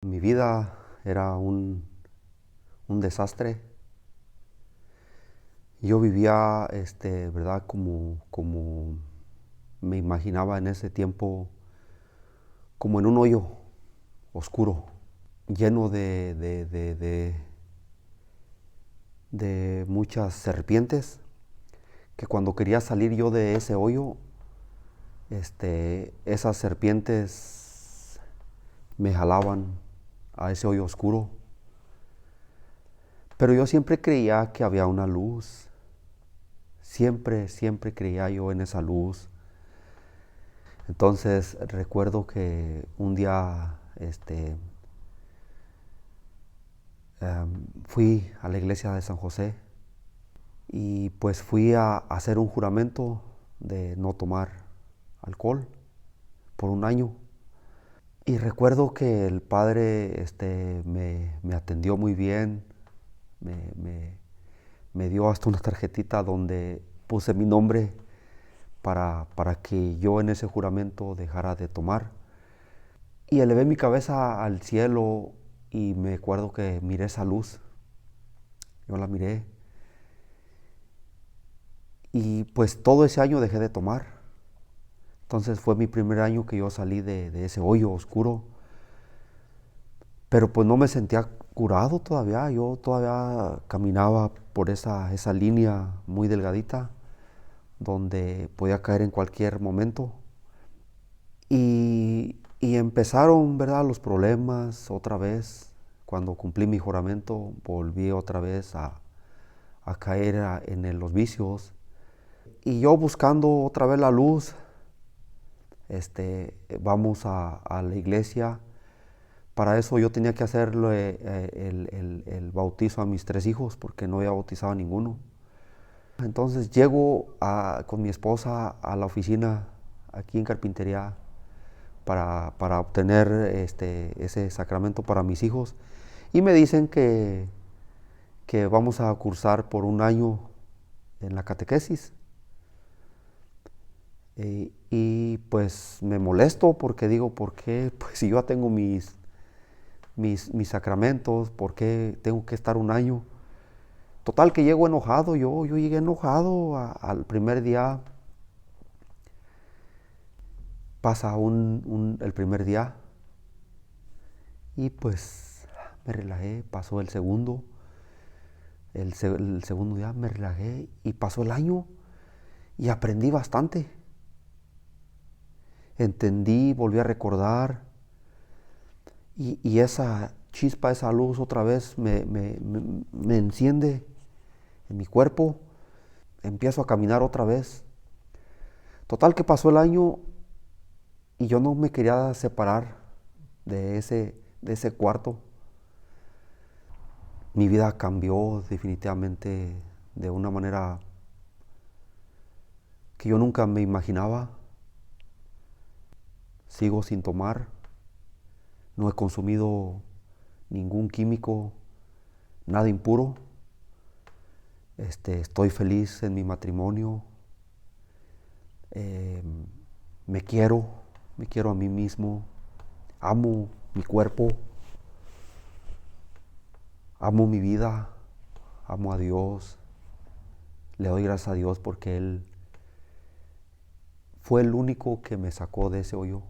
Mi vida era un desastre. Yo vivía, ¿verdad? Como me imaginaba en ese tiempo, como en un hoyo oscuro, lleno de muchas serpientes, que cuando quería salir yo de ese hoyo, esas serpientes me jalaban a ese hoyo oscuro. Pero yo siempre creía que había una luz. Siempre creía yo en esa luz. Entonces recuerdo que un día fui a la iglesia de San José y pues fui a hacer un juramento de no tomar alcohol por un año. Y recuerdo que el padre me atendió muy bien, me, me- me dio hasta una tarjetita donde puse mi nombre para que yo en ese juramento dejara de tomar. Y elevé mi cabeza al cielo y me acuerdo que miré esa luz. Yo la miré y pues todo ese año dejé de tomar. Entonces fue mi primer año que yo salí de ese hoyo oscuro. Pero pues no me sentía curado todavía. Yo todavía caminaba por esa línea muy delgadita donde podía caer en cualquier momento. Y empezaron, ¿verdad?, los problemas otra vez. Cuando cumplí mi juramento, volví otra vez a caer en los vicios. Y yo buscando otra vez la luz, vamos a la iglesia. Para eso yo tenía que hacerle el bautizo a mis 3 hijos porque no había bautizado a ninguno. Entonces llego con mi esposa a la oficina aquí en Carpintería para obtener ese sacramento para mis hijos. Y me dicen que vamos a cursar por un año en la catequesis. Y pues me molesto porque digo, ¿por qué? Pues si yo ya tengo mis sacramentos, ¿por qué tengo que estar un año? Total que llego enojado, yo llegué enojado al primer día. Pasa el primer día y pues me relajé, pasó el segundo, el segundo día me relajé y pasó el año y aprendí bastante. Entendí, volví a recordar y esa chispa, esa luz otra vez me enciende en mi cuerpo, empiezo a caminar otra vez. Total que pasó el año y yo no me quería separar de ese cuarto. Mi vida cambió definitivamente de una manera que yo nunca me imaginaba. Sigo sin tomar, no he consumido ningún químico, nada impuro. Estoy feliz en mi matrimonio. Eh, me quiero, me quiero a mí mismo. Amo mi cuerpo, amo mi vida, amo a Dios. Le doy gracias a Dios porque Él fue el único que me sacó de ese hoyo.